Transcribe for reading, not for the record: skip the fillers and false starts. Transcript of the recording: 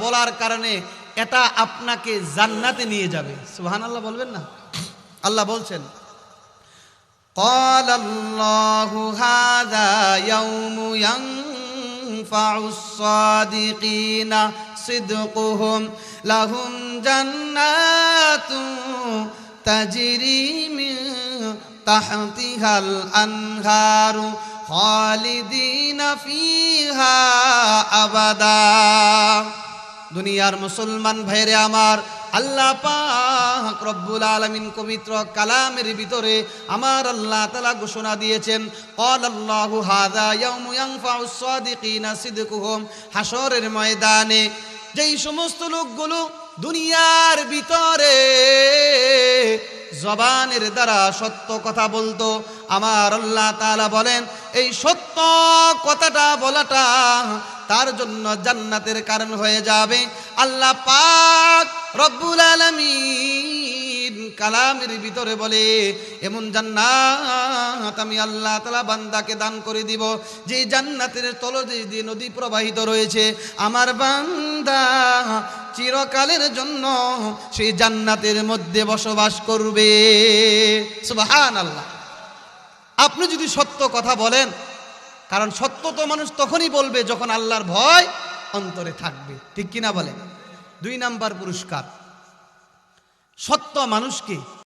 বলার কারণে এটা আপনাকে জান্নাতে নিয়ে যাবে। সুবহানাল্লাহ বলবেন না? আল্লাহ বলছেন قال الله هذا يوم ينفع الصادقين صدقهم لهم جنات تجري من تحتها الأنهار خالدين فيها أبدا। দুনিয়ার মুসলমান ভাইরে আমার, আল্লাহ পাক রব্বুল আলামিন পবিত্র কালামের ভিতরে আমার আল্লাহ তাআলা ঘোষণা দিয়েছেন ক্বালাল্লাহু হাযা ইয়াউমু ইয়ানফাউস সাদিকিনা সিদকুহুম। হাশরের ময়দানে যেই সমস্ত লোকগুলো দুনিয়ার ভিতরে জবানের দ্বারা সত্য কথা বলতো, আমার আল্লাহ তাআলা বলেন এই সত্য কথাটা বলাটা তার জন্য জান্নাতের কারণ হয়ে যাবে। আল্লাহ পাক রব্বুল আলামিন কালামের ভিতরে বলে এমন জান্নাত আমি আল্লাহ তাআলা বান্দাকে দান করে দিব যে জান্নাতের তলদেশ দিয়ে নদী প্রবাহিত রয়েছে। আমার বান্দা চিরকালের জন্য সেই জান্নাতের মধ্যে বসবাস করবে। সুবহানাল্লাহ। আপনি যদি সত্য কথা বলেন, কারণ সত্য তো মানুষ তখনই বলবে যখন আল্লাহর ভয় অন্তরে থাকবে, ঠিক কিনা বলেন? 2 নাম্বার পুরস্কার, সত্য মানুষকে